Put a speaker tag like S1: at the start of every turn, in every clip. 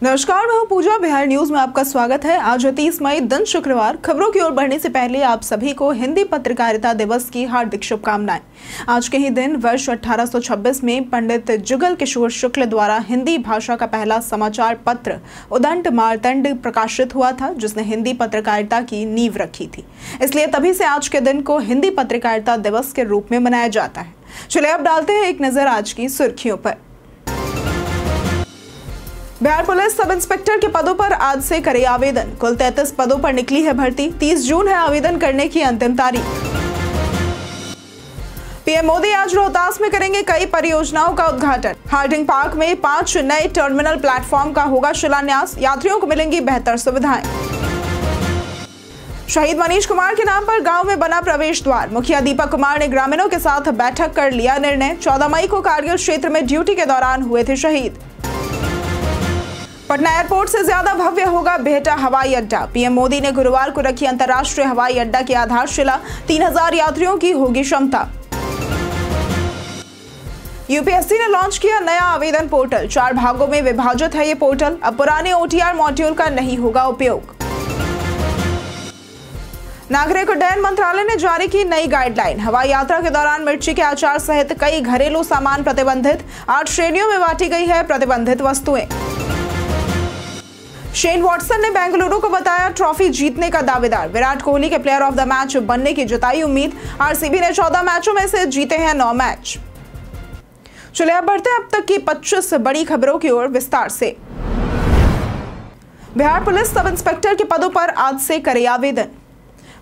S1: नमस्कार, मैं हूं पूजा। बिहार न्यूज में आपका स्वागत है। आज 30 मई दिन शुक्रवार। खबरों की ओर बढ़ने से पहले आप सभी को हिंदी पत्रकारिता दिवस की हार्दिक शुभकामनाएं। आज के ही दिन वर्ष 1826 में पंडित जुगल किशोर शुक्ल द्वारा हिंदी भाषा का पहला समाचार पत्र उदंड मार्तंड प्रकाशित हुआ था, जिसने हिंदी पत्रकारिता की नींव रखी थी। इसलिए तभी से आज के दिन को हिंदी पत्रकारिता दिवस के रूप में मनाया जाता है। चलिए अब डालते हैं एक नजर आज की सुर्खियों पर। बिहार पुलिस सब इंस्पेक्टर के पदों पर आज से करे आवेदन। कुल 33 पदों पर निकली है भर्ती। 30 जून है आवेदन करने की अंतिम तारीख। पीएम मोदी आज रोहतास में करेंगे कई परियोजनाओं का उद्घाटन। हार्डिंग पार्क में 5 नए टर्मिनल प्लेटफॉर्म का होगा शिलान्यास। यात्रियों को मिलेंगी बेहतर सुविधाएं। शहीद मनीष कुमार के नाम पर गांव में बना प्रवेश द्वार। मुखिया दीपक कुमार ने ग्रामीणों के साथ बैठक कर लिया निर्णय। 14 मई को कारगिल क्षेत्र में ड्यूटी के दौरान हुए थे शहीद। पटना एयरपोर्ट से ज्यादा भव्य होगा बिहटा हवाई अड्डा। पीएम मोदी ने गुरुवार को रखी अंतर्राष्ट्रीय हवाई अड्डा की आधारशिला। 3000 यात्रियों की होगी क्षमता। यूपीएससी ने लॉन्च किया नया आवेदन पोर्टल। 4 भागों में विभाजित है ये पोर्टल। अब पुराने ओटीआर मॉड्यूल का नहीं होगा उपयोग। नागरिक उड्डयन मंत्रालय ने जारी की नई गाइडलाइन। हवाई यात्रा के दौरान मिर्ची के अचार सहित कई घरेलू सामान प्रतिबंधित। 8 श्रेणियों में बांटी गई है प्रतिबंधित वस्तुएं। शेन वॉटसन ने बेंगलुरु को बताया ट्रॉफी जीतने का दावेदार। विराट कोहली के प्लेयर ऑफ द मैच बनने की जताई उम्मीद। आरसीबी ने 14 मैचों में से जीते हैं 9 मैच। चलिए अब बढ़ते हैं अब तक की 25 बड़ी खबरों की ओर विस्तार से। बिहार पुलिस सब इंस्पेक्टर के पदों पर आज से करे आवेदन।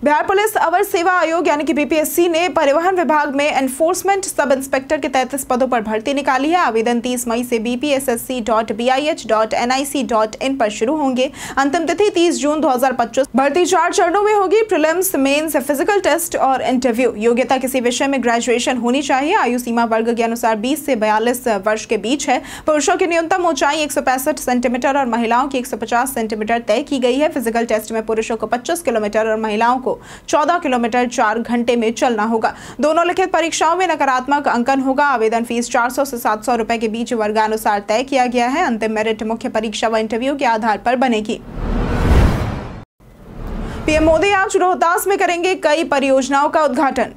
S1: बिहार पुलिस अवर सेवा आयोग यानी कि बीपीएससी ने परिवहन विभाग में एनफोर्समेंट सब इंस्पेक्टर के 33 पदों पर भर्ती निकाली है। आवेदन 30 मई से bpssc.bih.nic.in पर शुरू होंगे। अंतिम तिथि 30 जून 2025। भर्ती 4 चरणों में होगी। प्रीलिम्स, मेंस, फिजिकल टेस्ट और इंटरव्यू। योग्यता किसी विषय में ग्रेजुएशन होनी चाहिए। आयु सीमा वर्ग के अनुसार 20 से 42 वर्ष के बीच है। पुरुषों की न्यूनतम ऊंचाई 165 सेंटीमीटर और महिलाओं की 150 सेंटीमीटर तय की गई है। फिजिकल टेस्ट में पुरुषों को 25 किलोमीटर और महिलाओं को 14 किलोमीटर 4 घंटे में चलना होगा। दोनों लिखित परीक्षाओं में नकारात्मक अंकन होगा। आवेदन फीस 400 से 700 रुपए के बीच वर्गानुसार तय किया गया है। अंतिम मेरिट मुख्य परीक्षा व इंटरव्यू के आधार पर बनेगी। पीएम मोदी आज रोहतास में करेंगे कई परियोजनाओं का उद्घाटन।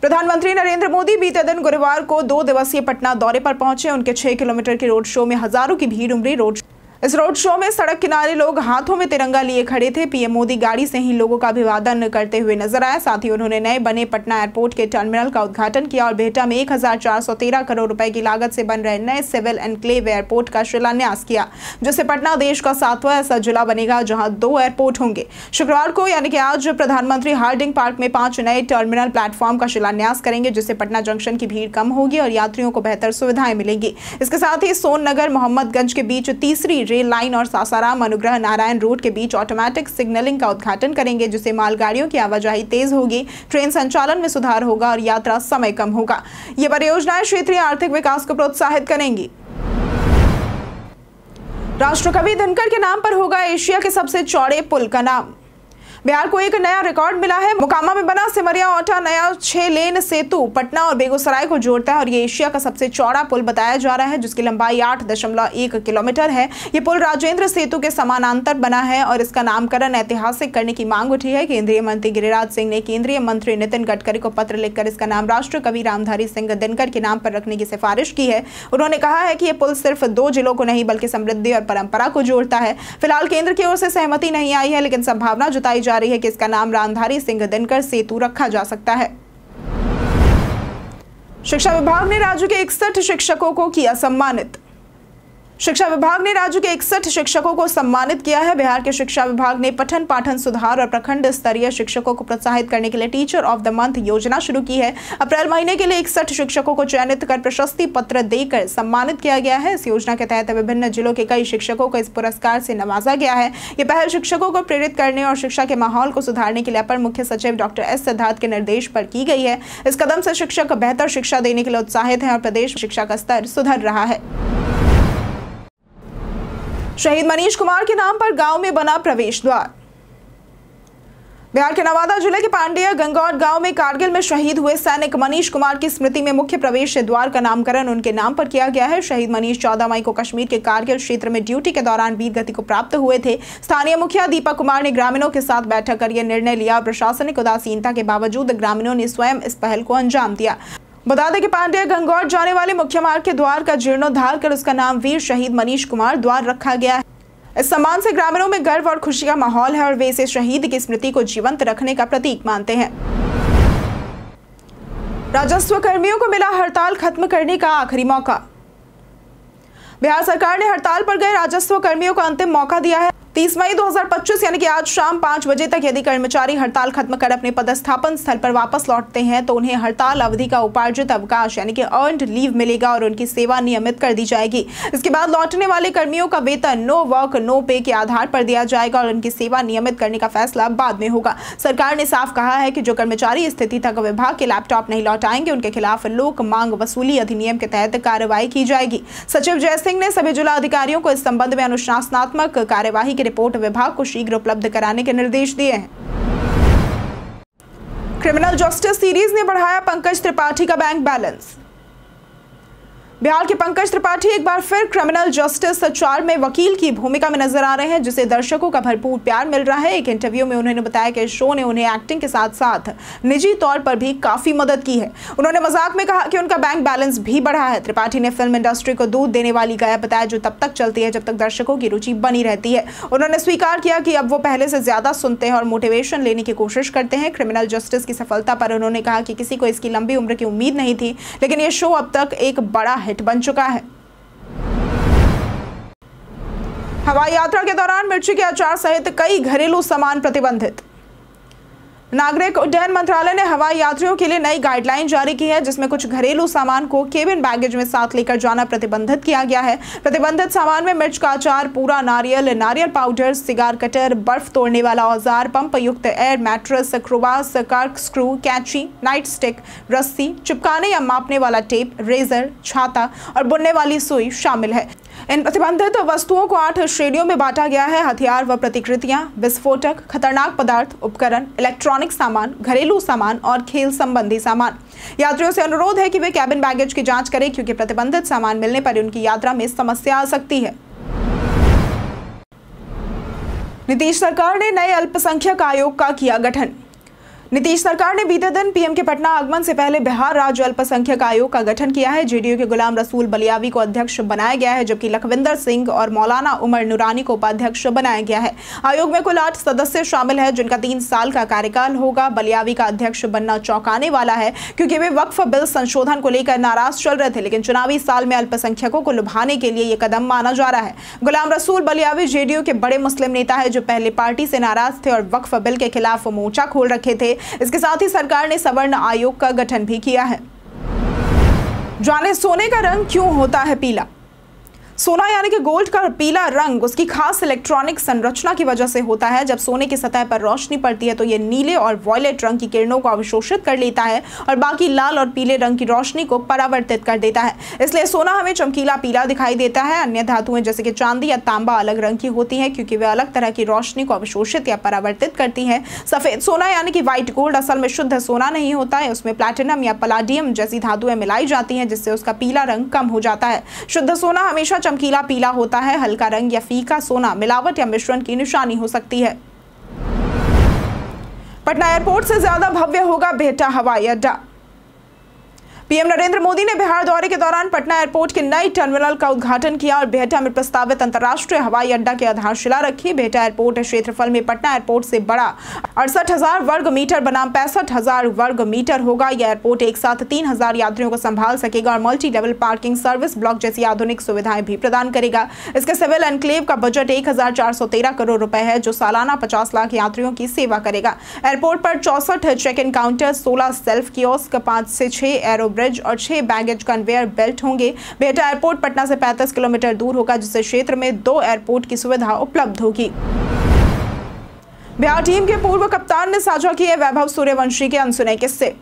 S1: प्रधानमंत्री नरेंद्र मोदी बीते दिन गुरुवार को 2 दिवसीय पटना दौरे पर पहुंचे। उनके 6 किलोमीटर के रोड शो में हजारों की भीड़ उमड़ी। इस रोड शो में सड़क किनारे लोग हाथों में तिरंगा लिए खड़े थे। पीएम मोदी गाड़ी से ही लोगों का अभिवादन करते हुए नजर आए। साथ ही उन्होंने नए बने पटना एयरपोर्ट के टर्मिनल का उद्घाटन किया और बिहटा में 1413 करोड़ रुपए की लागत से बन रहे नए सिविल एनक्लेव एयरपोर्ट का शिलान्यास किया, जिससे पटना देश का 7वां ऐसा जिला बनेगा जहां 2 एयरपोर्ट होंगे। शुक्रवार को यानी कि आज प्रधानमंत्री हार्डिंग पार्क में 5 नए टर्मिनल प्लेटफॉर्म का शिलान्यास करेंगे, जिससे पटना जंक्शन की भीड़ कम होगी और यात्रियों को बेहतर सुविधाएं मिलेंगी। इसके साथ ही सोननगर मोहम्मदगंज के बीच 3री रेल लाइन और सासाराम अनुग्रह नारायण रोड के बीच ऑटोमेटिक सिग्नलिंग का उद्घाटन करेंगे, जिससे मालगाड़ियों की आवाजाही तेज होगी, ट्रेन संचालन में सुधार होगा और यात्रा समय कम होगा। ये परियोजनाएं क्षेत्रीय आर्थिक विकास को प्रोत्साहित करेंगी। राष्ट्रकवि दिनकर के नाम पर होगा एशिया के सबसे चौड़े पुल का नाम। बिहार को एक नया रिकॉर्ड मिला है। मोकामा में बना सिमरिया ओटा नया 6 लेन सेतु पटना और बेगूसराय को जोड़ता है और ये एशिया का सबसे चौड़ा पुल बताया जा रहा है, जिसकी लंबाई 8.1 किलोमीटर है। ये पुल राजेंद्र सेतु के समानांतर बना है और इसका नामकरण ऐतिहासिक करने की मांग उठी है। केंद्रीय मंत्री गिरिराज सिंह ने केंद्रीय मंत्री नितिन गडकरी को पत्र लिखकर इसका नाम राष्ट्रकवि रामधारी सिंह दिनकर के नाम पर रखने की सिफारिश की है। उन्होंने कहा है कि ये पुल सिर्फ 2 जिलों को नहीं बल्कि समृद्धि और परंपरा को जोड़ता है। फिलहाल केंद्र की ओर से सहमति नहीं आई है, लेकिन संभावना जताई जा रही है कि इसका नाम रामधारी सिंह दिनकर सेतु रखा जा सकता है। शिक्षा विभाग ने राज्य के 61 शिक्षकों को किया सम्मानित। शिक्षा विभाग ने राज्य के 61 शिक्षकों को सम्मानित किया है। बिहार के शिक्षा विभाग ने पठन पाठन सुधार और प्रखंड स्तरीय शिक्षकों को प्रोत्साहित करने के लिए टीचर ऑफ द मंथ योजना शुरू की है। अप्रैल महीने के लिए 61 शिक्षकों को चयनित कर प्रशस्ति पत्र देकर सम्मानित किया गया है। इस योजना के तहत विभिन्न जिलों के कई शिक्षकों को इस पुरस्कार से नवाजा गया है। ये पहल शिक्षकों को प्रेरित करने और शिक्षा के माहौल को सुधारने के लिए अपर मुख्य सचिव डॉक्टर एस सिद्धार्थ के निर्देश पर की गई है। इस कदम से शिक्षक बेहतर शिक्षा देने के लिए उत्साहित हैं और प्रदेश में शिक्षा का स्तर सुधर रहा है। शहीद मनीष कुमार के नाम पर गांव में बना प्रवेश द्वार। बिहार के नवादा जिले के पांडेय गंगौर गांव में कारगिल में शहीद हुए सैनिक मनीष कुमार की स्मृति में मुख्य प्रवेश द्वार का नामकरण उनके नाम पर किया गया है। शहीद मनीष 14 मई को कश्मीर के कारगिल क्षेत्र में ड्यूटी के दौरान वीर गति को प्राप्त हुए थे। स्थानीय मुखिया दीपक कुमार ने ग्रामीणों के साथ बैठक कर यह निर्णय लिया। प्रशासनिक उदासीनता के बावजूद ग्रामीणों ने स्वयं इस पहल को अंजाम दिया। बता दें कि पांडेय गंगौर जाने वाले मुख्य मार्ग के द्वार का जीर्णोद्धार कर उसका नाम वीर शहीद मनीष कुमार द्वार रखा गया है। इस सम्मान से ग्रामीणों में गर्व और खुशी का माहौल है और वे इसे शहीद की स्मृति को जीवंत रखने का प्रतीक मानते हैं। राजस्व कर्मियों को मिला हड़ताल खत्म करने का आखिरी मौका। बिहार सरकार ने हड़ताल पर गए राजस्व कर्मियों को अंतिम मौका दिया है। 30 मई 2025 यानी कि आज शाम 5 बजे तक यदि कर्मचारी हड़ताल खत्म कर अपने पदस्थापन स्थल पर वापस लौटते हैं तो उन्हें हड़ताल अवधि का उपार्जित अवकाश यानी कि अर्न्ड लीव मिलेगा और उनकी सेवा नियमित कर दी जाएगी। इसके बाद लौटने वाले कर्मियों का वेतन नो वर्क नो पे के आधार पर दिया जाएगा और उनकी सेवा नियमित करने का फैसला बाद में होगा। सरकार ने साफ कहा है कि जो कर्मचारी इस स्थिति तक विभाग के लैपटॉप नहीं लौटाएंगे उनके खिलाफ लोक मांग वसूली अधिनियम के तहत कार्रवाई की जाएगी। सचिव जय सिंह ने सभी जिला अधिकारियों को इस संबंध में अनुशासनात्मक कार्यवाही की रिपोर्ट विभाग को शीघ्र उपलब्ध कराने के निर्देश दिए हैं। क्रिमिनल जस्टिस सीरीज ने बढ़ाया पंकज त्रिपाठी का बैंक बैलेंस। बिहार के पंकज त्रिपाठी एक बार फिर क्रिमिनल जस्टिस 4 में वकील की भूमिका में नजर आ रहे हैं, जिसे दर्शकों का भरपूर प्यार मिल रहा है। एक इंटरव्यू में उन्होंने बताया कि शो ने उन्हें एक्टिंग के साथ साथ निजी तौर पर भी काफी मदद की है। उन्होंने मजाक में कहा कि उनका बैंक बैलेंस भी बढ़ा है। त्रिपाठी ने फिल्म इंडस्ट्री को दूध देने वाली गाय बताया जो तब तक चलती है जब तक दर्शकों की रुचि बनी रहती है। उन्होंने स्वीकार किया कि अब वो पहले से ज्यादा सुनते हैं और मोटिवेशन लेने की कोशिश करते हैं। क्रिमिनल जस्टिस की सफलता पर उन्होंने कहा कि किसी को इसकी लंबी उम्र की उम्मीद नहीं थी, लेकिन ये शो अब तक एक बड़ा हिट बन चुका है। हवाई यात्रा के दौरान मिर्ची के अचार सहित कई घरेलू सामान प्रतिबंधित। नागरिक उड्डयन मंत्रालय ने हवाई यात्रियों के लिए नई गाइडलाइन जारी की है, जिसमें कुछ घरेलू सामान को केबिन बैगेज में साथ लेकर जाना प्रतिबंधित किया गया है। प्रतिबंधित सामान में मिर्च का अचार, पूरा नारियल, नारियल पाउडर, सिगार कटर, बर्फ तोड़ने वाला औजार, पंप युक्त एयर मैट्रेस, क्रोबास, कार्क स्क्रू, कैंची, नाइट स्टिक, रस्सी, चिपकाने या मापने वाला टेप, रेजर, छाता और बुनने वाली सुई शामिल है। इन प्रतिबंधित वस्तुओं को 8 श्रेणियों में बांटा गया है। हथियार व प्रतिकृतियां, विस्फोटक, खतरनाक पदार्थ, उपकरण, इलेक्ट्रॉनिक सामान, घरेलू सामान और खेल संबंधी सामान। यात्रियों से अनुरोध है कि वे कैबिन बैगेज की जांच करें, क्योंकि प्रतिबंधित सामान मिलने पर उनकी यात्रा में समस्या आ सकती है। नीतीश सरकार ने नए अल्पसंख्यक आयोग का किया गठन। नीतीश सरकार ने बीते दिन पीएम के पटना आगमन से पहले बिहार राज्य अल्पसंख्यक आयोग का गठन किया है। जेडीयू के गुलाम रसूल बलियावी को अध्यक्ष बनाया गया है, जबकि लखविंदर सिंह और मौलाना उमर नूरानी को उपाध्यक्ष बनाया गया है। आयोग में कुल 8 सदस्य शामिल हैं, जिनका 3 साल का कार्यकाल होगा। बलियावी का अध्यक्ष बनना चौंकाने वाला है, क्योंकि वे वक्फ बिल संशोधन को लेकर नाराज चल रहे थे, लेकिन चुनावी साल में अल्पसंख्यकों को लुभाने के लिए यह कदम माना जा रहा है। गुलाम रसूल बलियावी जेडीयू के बड़े मुस्लिम नेता है, जो पहले पार्टी से नाराज थे और वक्फ बिल के खिलाफ मोर्चा खोल रखे थे। इसके साथ ही सरकार ने सवर्ण आयोग का गठन भी किया है। जाने सोने का रंग क्यों होता है पीला। सोना यानी कि गोल्ड का पीला रंग उसकी खास इलेक्ट्रॉनिक संरचना की वजह से होता है। जब सोने की सतह पर रोशनी पड़ती है तो यह नीले और वॉयलेट रंग की किरणों को अवशोषित कर लेता है और बाकी लाल और पीले रंग की रोशनी को परावर्तित कर देता है। इसलिए सोना हमें चमकीला पीला दिखाई देता है। अन्य धातुएं जैसे कि चांदी या तांबा अलग रंग की होती हैं, क्योंकि वे अलग तरह की रोशनी को अवशोषित या परावर्तित करती हैं। सफेद सोना यानी कि व्हाइट गोल्ड असल में शुद्ध सोना नहीं होता है। उसमें प्लैटिनम या पलाडियम जैसी धातुएं मिलाई जाती हैं, जिससे उसका पीला रंग कम हो जाता है। शुद्ध सोना हमेशा चमकीला पीला होता है। हल्का रंग या फीका सोना मिलावट या मिश्रण की निशानी हो सकती है। पटना एयरपोर्ट से ज्यादा भव्य होगा बिहटा हवाई अड्डा। पीएम नरेंद्र मोदी ने बिहार दौरे के दौरान पटना एयरपोर्ट के नई टर्मिनल का उद्घाटन किया और बिहटा में प्रस्तावित अंतर्राष्ट्रीय हवाई अड्डा की आधारशिला रखी। बिहटा एयरपोर्ट क्षेत्रफल में पटना एयरपोर्ट से बड़ा 68,000 वर्ग मीटर बनाम 65,000 वर्ग मीटर होगा। यह एयरपोर्ट एक साथ 3,000 यात्रियों को संभाल सकेगा और multi level parking, service block जैसी आधुनिक सुविधाएं भी प्रदान करेगा। इसके सिविल एनक्लेव का बजट 1,413 करोड़ रुपए है, जो सालाना 50 लाख यात्रियों की सेवा करेगा। एयरपोर्ट पर 64 check in counter, 16 self kiosk, 5 से 6 एरो ब्रिज और 6 बैगेज कन्वेयर बेल्ट होंगे। बिहटा एयरपोर्ट पटना से 35 किलोमीटर दूर होगा, जिससे क्षेत्र में 2 एयरपोर्ट की सुविधा उपलब्ध होगी। बिहार टीम के पूर्व कप्तान ने साझा किए वैभव सूर्यवंशी के अनसुने किस्से।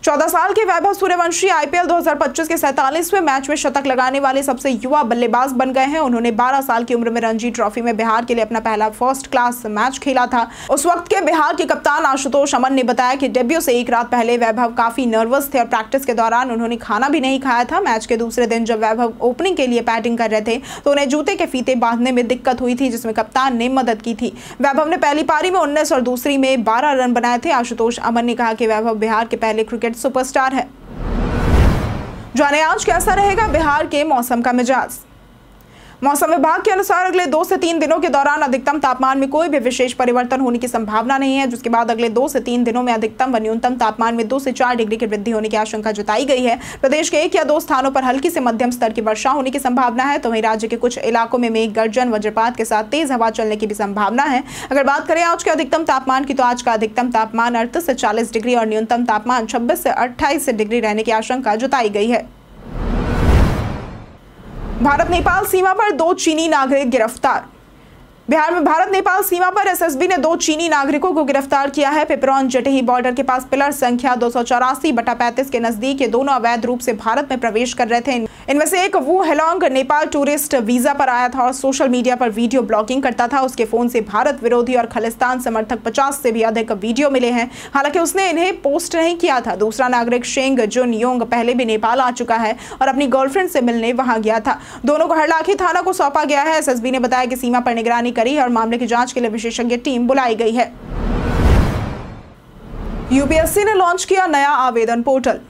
S1: 14 साल के वैभव सूर्यवंशी आईपीएल 2025 के 47वें मैच में शतक लगाने वाले सबसे युवा बल्लेबाज बन गए हैं। उन्होंने 12 साल की उम्र में रणजी ट्रॉफी में बिहार के लिए अपना पहला फर्स्ट क्लास मैच खेला था। उस वक्त के बिहार के कप्तान आशुतोष अमन ने बताया कि डेब्यू से एक रात पहले वैभव काफी नर्वस थे और प्रैक्टिस के दौरान उन्होंने खाना भी नहीं खाया था। मैच के दूसरे दिन जब वैभव ओपनिंग के लिए बैटिंग कर रहे थे तो उन्हें जूते के फीते बांधने में दिक्कत हुई थी, जिसमें कप्तान ने मदद की थी। वैभव ने पहली पारी में 19 और दूसरी में 12 रन बनाए थे। आशुतोष अमन ने कहा कि वैभव बिहार के पहले क्रिकेट सुपरस्टार है। जाने आज कैसा रहेगा बिहार के मौसम का मिजाज। मौसम विभाग के अनुसार अगले 2 से 3 दिनों के दौरान अधिकतम तापमान में कोई भी विशेष परिवर्तन होने की संभावना नहीं है, जिसके बाद अगले 2 से 3 दिनों में अधिकतम व न्यूनतम तापमान में 2 से 4 डिग्री की वृद्धि होने की आशंका जताई गई है। प्रदेश के 1 या 2 स्थानों पर हल्की से मध्यम स्तर की वर्षा होने की संभावना है, तो वहीं राज्य के कुछ इलाकों में मेघ गर्जन वज्रपात के साथ तेज हवा चलने की भी संभावना है। अगर बात करें आज के अधिकतम तापमान की, तो आज का अधिकतम तापमान 38 से 40 डिग्री और न्यूनतम तापमान 26 से 28 डिग्री रहने की आशंका जताई गई है। भारत नेपाल सीमा पर 2 चीनी नागरिक गिरफ्तार। बिहार में भारत नेपाल सीमा पर एसएसबी ने 2 चीनी नागरिकों को गिरफ्तार किया है। पिपरौन जटेही बॉर्डर के पास पिलर संख्या 284/35 के नजदीक ये दोनों अवैध रूप से भारत में प्रवेश कर रहे थे। इनमें से एक वू हेलोंग नेपाल टूरिस्ट वीजा पर आया था और सोशल मीडिया पर वीडियो ब्लॉगिंग करता था। उसके फोन से भारत विरोधी और खालिस्तान समर्थक 50 से भी अधिक वीडियो मिले हैं। हालांकि उसने इन्हें पोस्ट नहीं किया था। दूसरा नागरिक शेंग जुन योंग पहले भी नेपाल आ चुका है और अपनी गर्लफ्रेंड से मिलने वहां गया था। दोनों को हरलाखी थाना को सौंपा गया है। एसएसबी ने बताया कि सीमा पर निगरानी करी और मामले की जांच के लिए विशेषज्ञ टीम बुलाई गई है। यूपीएससी ने लॉन्च किया नया आवेदन पोर्टल।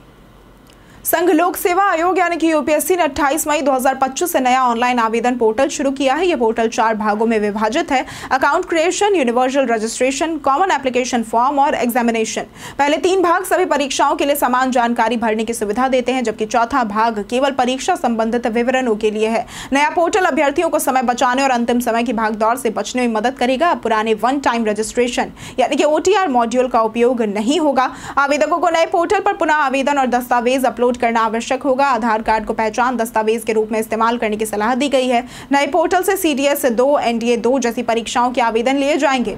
S1: संघ लोक सेवा आयोग यानी कि यूपीएससी ने 28 मई 2025 से नया ऑनलाइन आवेदन पोर्टल शुरू किया है। यह पोर्टल 4 भागों में विभाजित है: account creation, universal registration, common application form और एग्जामिनेशन। पहले 3 भाग सभी परीक्षाओं के लिए समान जानकारी भरने की सुविधा देते हैं, जबकि चौथा भाग केवल परीक्षा संबंधित विवरणों के लिए है। नया पोर्टल अभ्यर्थियों को समय बचाने और अंतिम समय की भागदौड़ से बचने में मदद करेगा। अब पुराने वन टाइम रजिस्ट्रेशन यानी कि ओटीआर मॉड्यूल का उपयोग नहीं होगा। आवेदकों को नए पोर्टल पर पुनः आवेदन और दस्तावेज अपलोड करना आवश्यक होगा। आधार कार्ड को पहचान दस्तावेज के रूप में इस्तेमाल करने की सलाह दी गई है। नए पोर्टल से सीडीएस 2, एनडीए 2 जैसी परीक्षाओं के आवेदन लिए जाएंगे।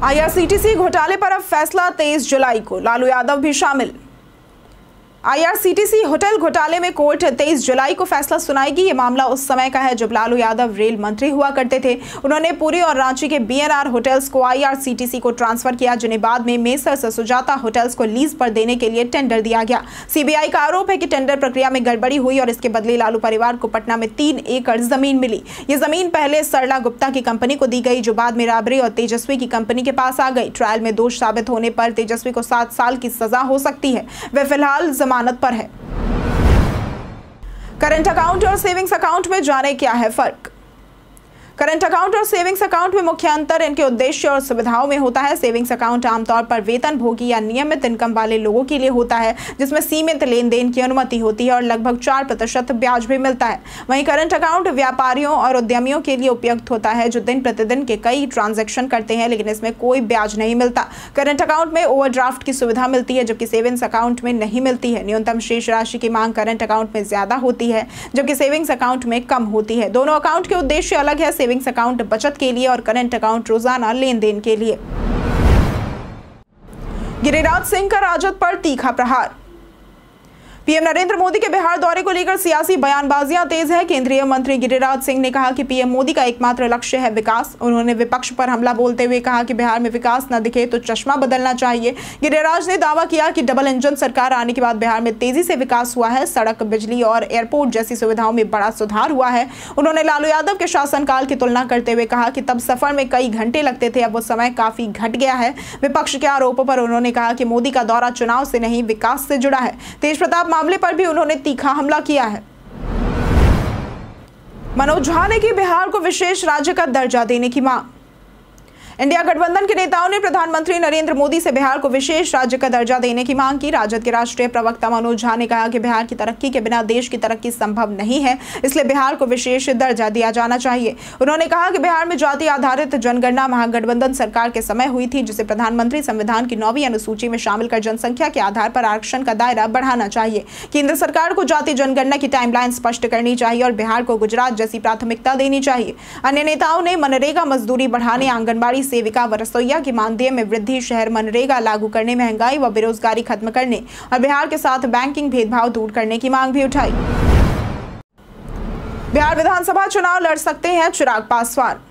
S1: आईआरसीटीसी घोटाले पर अब फैसला 23 जुलाई को, लालू यादव भी शामिल। आईआरसीटीसी होटल घोटाले में कोर्ट 23 जुलाई को फैसला सुनाएगी। ये मामला उस समय का है जब लालू यादव रेल मंत्री हुआ करते थे। उन्होंने पुरी और रांची के बीएनआर होटल्स को आईआरसीटीसी को ट्रांसफर किया, जिन्हें बाद में मेसर्स सुजाता होटल्स को लीज पर देने के लिए टेंडर दिया गया। सीबीआई का आरोप है कि टेंडर प्रक्रिया में गड़बड़ी हुई और इसके बदले लालू परिवार को पटना में 3 एकड़ जमीन मिली। ये जमीन पहले सरला गुप्ता की कंपनी को दी गई, जो बाद में राबरी और तेजस्वी की कंपनी के पास आ गई। ट्रायल में दोष साबित होने पर तेजस्वी को 7 साल की सजा हो सकती है। वे फिलहाल जमानत पर है। करंट अकाउंट और सेविंग्स अकाउंट में जाने क्या है फर्क। करंट अकाउंट और सेविंग्स अकाउंट में मुख्य अंतर इनके उद्देश्य और सुविधाओं में होता है। सेविंग्स अकाउंट आमतौर पर वेतनभोगी या नियमित इनकम वाले लोगों के लिए होता है, जिसमें सीमित लेन देन की अनुमति होती है और लगभग 4% ब्याज भी मिलता है। वहीं करंट अकाउंट व्यापारियों और उद्यमियों के लिए उपयुक्त होता है, जो दिन प्रतिदिन के कई ट्रांजैक्शन करते हैं, लेकिन इसमें कोई ब्याज नहीं मिलता। करंट अकाउंट में ओवरड्राफ्ट की सुविधा मिलती है, जबकि सेविंग्स अकाउंट में नहीं मिलती है। न्यूनतम शेष राशि की मांग करंट अकाउंट में ज्यादा होती है, जबकि सेविंग्स अकाउंट में कम होती है। दोनों अकाउंट के उद्देश्य अलग है। सेविंग्स अकाउंट बचत के लिए और करंट अकाउंट रोजाना लेन देन के लिए। गिरिराज सिंह का राजद पर तीखा प्रहार। पीएम नरेंद्र मोदी के बिहार दौरे को लेकर सियासी बयानबाजियां तेज है। केंद्रीय मंत्री गिरिराज सिंह ने कहा कि पीएम मोदी का एकमात्र लक्ष्य है विकास। उन्होंने विपक्ष पर हमला बोलते हुए कहा कि बिहार में विकास न दिखे तो चश्मा बदलना चाहिए। गिरिराज ने दावा किया कि डबल इंजन सरकार आने के बाद बिहार में तेजी से विकास हुआ है। सड़क, बिजली और एयरपोर्ट जैसी सुविधाओं में बड़ा सुधार हुआ है। उन्होंने लालू यादव के शासनकाल की तुलना करते हुए कहा कि तब सफर में कई घंटे लगते थे, अब वो समय काफी घट गया है। विपक्ष के आरोपों पर उन्होंने कहा कि मोदी का दौरा चुनाव से नहीं विकास से जुड़ा है। तेज प्रताप मामले पर भी उन्होंने तीखा हमला किया है। मनोज झा ने की बिहार को विशेष राज्य का दर्जा देने की मांग। इंडिया गठबंधन के नेताओं ने प्रधानमंत्री नरेंद्र मोदी से बिहार को विशेष राज्य का दर्जा देने की मांग की। राजद के राष्ट्रीय प्रवक्ता मनोज झा ने कहा कि बिहार की तरक्की के बिना देश की तरक्की संभव नहीं है, इसलिए बिहार को विशेष दर्जा दिया जाना चाहिए। उन्होंने कहा कि बिहार में जाति आधारित जनगणना महागठबंधन सरकार के समय हुई थी, जिसे प्रधानमंत्री संविधान की 9वीं अनुसूची में शामिल कर जनसंख्या के आधार पर आरक्षण का दायरा बढ़ाना चाहिए। केंद्र सरकार को जाति जनगणना की टाइमलाइन स्पष्ट करनी चाहिए और बिहार को गुजरात जैसी प्राथमिकता देनी चाहिए। अन्य नेताओं ने मनरेगा मजदूरी बढ़ाने, आंगनबाड़ी सफाई सेविका व रसोइया की मानदेय में वृद्धि, शहर मनरेगा लागू करने, महंगाई व बेरोजगारी खत्म करने और बिहार के साथ बैंकिंग भेदभाव दूर करने की मांग भी उठाई। बिहार विधानसभा चुनाव लड़ सकते हैं चिराग पासवान।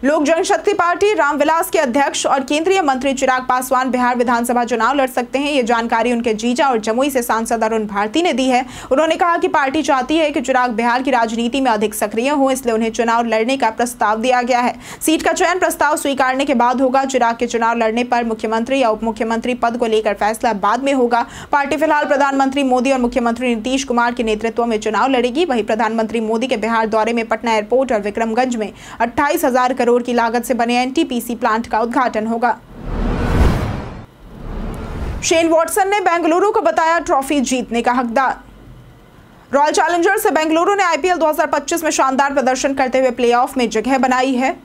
S1: लोक जनशक्ति पार्टी रामविलास के अध्यक्ष और केंद्रीय मंत्री चिराग पासवान बिहार विधानसभा चुनाव लड़ सकते हैं। ये जानकारी उनके जीजा और जमुई से सांसद अरुण भारती ने दी है। उन्होंने कहा कि पार्टी चाहती है कि चिराग बिहार की राजनीति में अधिक सक्रिय हो, इसलिए उन्हें चुनाव लड़ने का प्रस्ताव दिया गया है। सीट का चयन प्रस्ताव स्वीकारने के बाद होगा। चिराग के चुनाव लड़ने पर मुख्यमंत्री या उप मुख्यमंत्री पद को लेकर फैसला बाद में होगा। पार्टी फिलहाल प्रधानमंत्री मोदी और मुख्यमंत्री नीतीश कुमार के नेतृत्व में चुनाव लड़ेगी। वहीं प्रधानमंत्री मोदी के बिहार दौरे में पटना एयरपोर्ट और विक्रमगंज में 28,000 करोड़ की लागत से बने एनटीपीसी प्लांट का उद्घाटन होगा। शेन वॉटसन ने बेंगलुरु को बताया ट्रॉफी जीतने का हकदार। रॉयल चैलेंजर्स से बेंगलुरु ने आईपीएल 2025 में शानदार प्रदर्शन करते हुए प्लेऑफ में जगह बनाई है।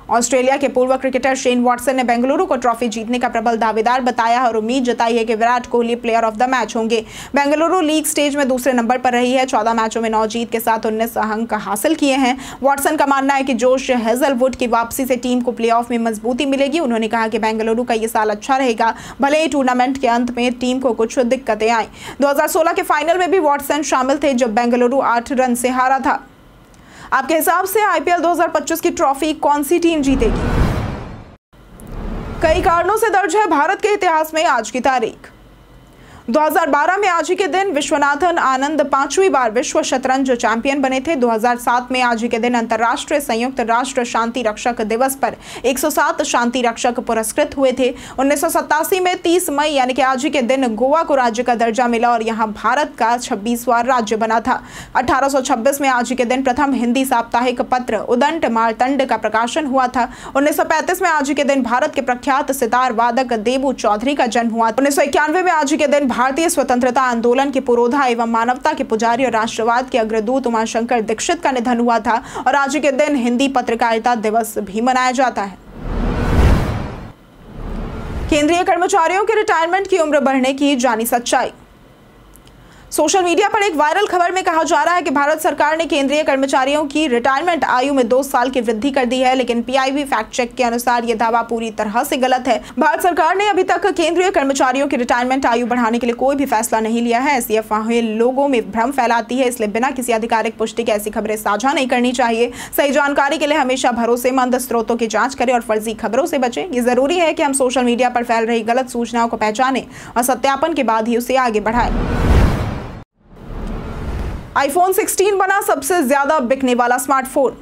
S1: ऑस्ट्रेलिया के पूर्व क्रिकेटर शेन वॉटसन ने बेंगलुरु को ट्रॉफी जीतने का प्रबल दावेदार बताया और उम्मीद जताई है कि Virat Kohli player of the match होंगे। बेंगलुरु लीग स्टेज में दूसरे नंबर पर रही है। 14 मैचों में 9 जीत के साथ 19 अंक हासिल किए हैं। वॉटसन का मानना है कि जोश हेजलवुड की वापसी से टीम को प्लेऑफ में मजबूती मिलेगी। उन्होंने कहा कि बेंगलुरु का ये साल अच्छा रहेगा, भले ही टूर्नामेंट के अंत में टीम को कुछ दिक्कतें आई। 2016 के फाइनल में भी वॉटसन शामिल थे जब बेंगलुरु 8 रन से हारा था। आपके हिसाब से आईपीएल 2025 की ट्रॉफी कौन सी टीम जीतेगी? कई कारणों से दर्ज है भारत के इतिहास में आज की तारीख। 2012 में आज ही के दिन विश्वनाथन आनंद 5वीं बार विश्व शतरंज चैंपियन बने थे। 2007 में आज ही के दिन अंतर्राष्ट्रीय संयुक्त राष्ट्र शांति रक्षक दिवस पर 107 शांति रक्षक पुरस्कृत हुए थे। 1987 में 30 मई यानी कि आज ही के दिन गोवा को राज्य का दर्जा मिला और यहां भारत का 26वां राज्य बना था। 1826 में आज ही के दिन प्रथम हिंदी साप्ताहिक पत्र उदंत मार्तंड का प्रकाशन हुआ था। 1935 में आज ही के दिन भारत के प्रख्यात सितार वादक देबू चौधरी का जन्म हुआ। 1991 में आज ही के दिन भारतीय स्वतंत्रता आंदोलन के पुरोधा एवं मानवता के पुजारी और राष्ट्रवाद के अग्रदूत उमाशंकर दीक्षित का निधन हुआ था और आज के दिन हिंदी पत्रकारिता दिवस भी मनाया जाता है। केंद्रीय कर्मचारियों के रिटायरमेंट की उम्र बढ़ने की जानी सच्चाई। सोशल मीडिया पर एक वायरल खबर में कहा जा रहा है कि भारत सरकार ने केंद्रीय कर्मचारियों की रिटायरमेंट आयु में 2 साल की वृद्धि कर दी है, लेकिन पीआईबी फैक्ट चेक के अनुसार यह दावा पूरी तरह से गलत है। भारत सरकार ने अभी तक केंद्रीय कर्मचारियों की रिटायरमेंट आयु बढ़ाने के लिए कोई भी फैसला नहीं लिया है। ऐसी अफवाहें लोगों में भ्रम फैलाती है, इसलिए बिना किसी आधिकारिक पुष्टि के ऐसी खबरें साझा नहीं करनी चाहिए। सही जानकारी के लिए हमेशा भरोसेमंद स्रोतों की जांच करें और फर्जी खबरों से बचें। ये जरूरी है कि हम सोशल मीडिया पर फैल रही गलत सूचनाओं को पहचानें और सत्यापन के बाद ही उसे आगे बढ़ाएं। आईफोन 16 बना सबसे ज्यादा बिकने वाला स्मार्टफोन।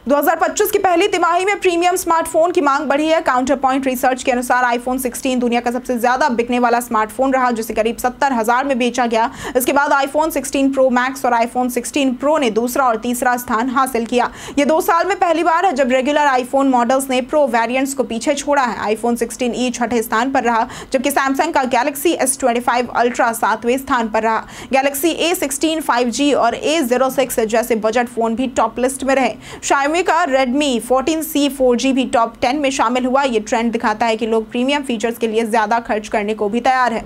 S1: 2025 की पहली तिमाही में प्रीमियम स्मार्टफोन की मांग बढ़ी है। काउंटर पॉइंट रिसर्च के अनुसार आईफोन 16 दुनिया का सबसे ज्यादा बिकने वाला स्मार्टफोन रहा, जिसे करीब 70,000 में बेचा गया। इसके बाद आईफोन 16 प्रो मैक्स और आईफोन 16 प्रो ने दूसरा और तीसरा स्थान हासिल किया। ये 2 साल में पहली बार है जब रेगुलर आईफोन मॉडल्स ने प्रो वेरिएंट्स को पीछे छोड़ा है। आईफोन 16e छठे स्थान पर रहा, जबकि सैमसंग का गैलेक्सी S25 अल्ट्रा 7वें स्थान पर रहा। गैलेक्सी A16 5G और A06 जैसे बजट फोन भी टॉप लिस्ट में रहे। शाओमी का Redmi 14C 4G भी टॉप 10 में शामिल हुआ। ये ट्रेंड दिखाता है कि लोग प्रीमियम फीचर्स के लिए ज्यादा खर्च करने को भी तैयार है।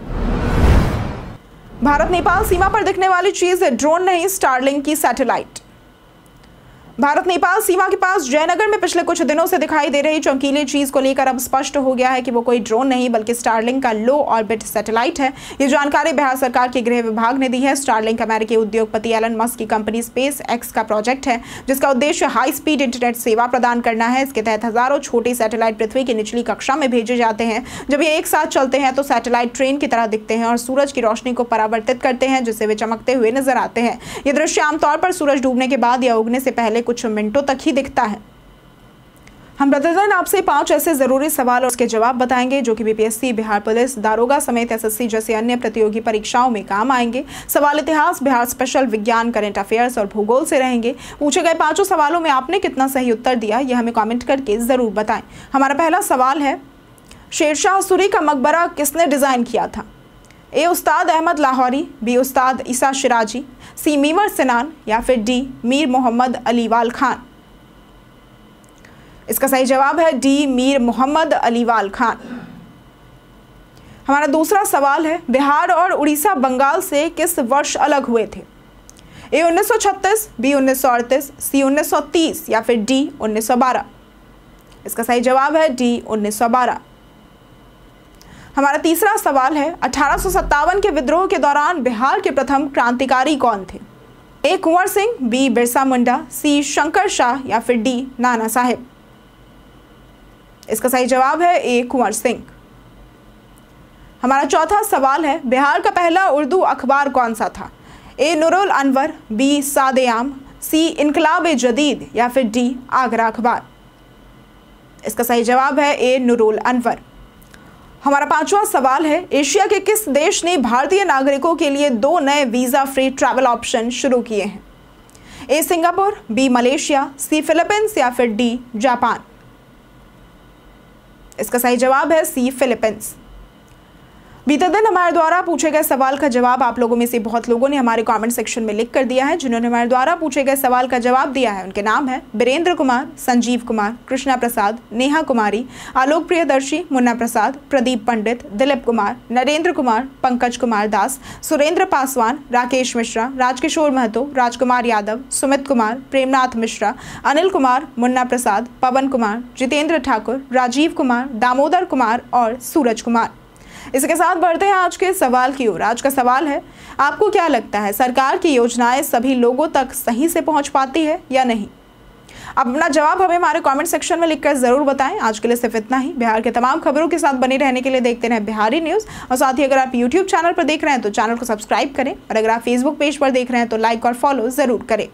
S1: भारत नेपाल सीमा पर दिखने वाली चीज ड्रोन नहीं, स्टारलिंक की सैटेलाइट। भारत नेपाल सीमा के पास जयनगर में पिछले कुछ दिनों से दिखाई दे रही चमकीली चीज को लेकर अब स्पष्ट हो गया है कि वो कोई ड्रोन नहीं बल्कि स्टारलिंक का लो ऑर्बिट सैटेलाइट है। ये जानकारी बिहार सरकार के गृह विभाग ने दी है। स्टारलिंक अमेरिकी उद्योगपति एलन मस्क की कंपनी स्पेस एक्स का प्रोजेक्ट है, जिसका उद्देश्य हाई स्पीड इंटरनेट सेवा प्रदान करना है। इसके तहत हजारों छोटे सैटेलाइट पृथ्वी की निचली कक्षा में भेजे जाते हैं। जब ये एक साथ चलते हैं तो सैटेलाइट ट्रेन की तरह दिखते हैं और सूरज की रोशनी को परावर्तित करते हैं, जिससे वे चमकते हुए नजर आते हैं। ये दृश्य आमतौर पर सूरज डूबने के बाद या उगने से पहले कुछ मिनटों तक ही दिखता है। हम प्रतिदिन आपसे 5 ऐसे जरूरी सवाल और उसके जवाब बताएंगे जो कि बीपीएससी, बिहार पुलिस, दारोगा समेत एसएससी जैसे अन्य प्रतियोगी परीक्षाओं में काम आएंगे। सवाल इतिहास, बिहार स्पेशल, विज्ञान, करंट अफेयर्स और भूगोल से रहेंगे। पूछे गए 5 सवालों में आपने कितना सही उत्तर दिया, यह हमें कमेंट करके जरूर बताएं। हमारा पहला सवाल है, शेरशाह सूरी का मकबरा किसने डिजाइन किया था? ए उस्ताद अहमद लाहौरी, बी उस्ताद ईसा शिराजी, सी मीमर सिनान या फिर डी मीर मोहम्मद अलीवाल खान। इसका सही जवाब है डी मीर मोहम्मद अलीवाल खान। हमारा दूसरा सवाल है, बिहार और उड़ीसा बंगाल से किस वर्ष अलग हुए थे? ए 1936, बी 1938, सी 1930 या फिर डी 1912। इसका सही जवाब है डी 1912। हमारा तीसरा सवाल है 1857 के विद्रोह के दौरान बिहार के प्रथम क्रांतिकारी कौन थे? ए कुंवर सिंह, बी बिरसा मुंडा, सी शंकर शाह या फिर डी नाना साहेब। इसका सही जवाब है ए कुंवर सिंह। हमारा चौथा सवाल है बिहार का पहला उर्दू अखबार कौन सा था? ए नूरुल अनवर, बी साद-ए-आम, सी इनकलाब-ए-जदीद या फिर डी आगरा अखबार। इसका सही जवाब है ए नूरुल अनवर। हमारा पांचवा सवाल है एशिया के किस देश ने भारतीय नागरिकों के लिए 2 नए वीजा फ्री ट्रैवल ऑप्शन शुरू किए हैं? ए सिंगापुर, बी मलेशिया, सी फिलीपींस या फिर डी जापान। इसका सही जवाब है सी फिलीपींस। बीते दिन हमारे द्वारा पूछे गए सवाल का जवाब आप लोगों में से बहुत लोगों ने हमारे कमेंट सेक्शन में लिख कर दिया है। जिन्होंने हमारे द्वारा पूछे गए सवाल का जवाब दिया है उनके नाम है बीरेंद्र कुमार, संजीव कुमार, कृष्णा प्रसाद, नेहा कुमारी, आलोक प्रियदर्शी, मुन्ना प्रसाद, प्रदीप पंडित, दिलीप कुमार, नरेंद्र कुमार, पंकज कुमार दास, सुरेंद्र पासवान, राकेश मिश्रा, राजकिशोर महतो, राजकुमार यादव, सुमित कुमार, प्रेमनाथ मिश्रा, अनिल कुमार, मुन्ना प्रसाद, पवन कुमार, जितेंद्र ठाकुर, राजीव कुमार, दामोदर कुमार और सूरज कुमार। इसके साथ बढ़ते हैं आज के सवाल की ओर। आज का सवाल है आपको क्या लगता है सरकार की योजनाएं सभी लोगों तक सही से पहुंच पाती है या नहीं? आप अपना जवाब हमें हमारे कमेंट सेक्शन में लिखकर जरूर बताएं। आज के लिए सिर्फ इतना ही। बिहार के तमाम खबरों के साथ बने रहने के लिए देखते रहें बिहारी न्यूज़। और साथ ही अगर आप यूट्यूब चैनल पर देख रहे हैं तो चैनल को सब्सक्राइब करें और अगर आप फेसबुक पेज पर देख रहे हैं तो लाइक और फॉलो जरूर करें।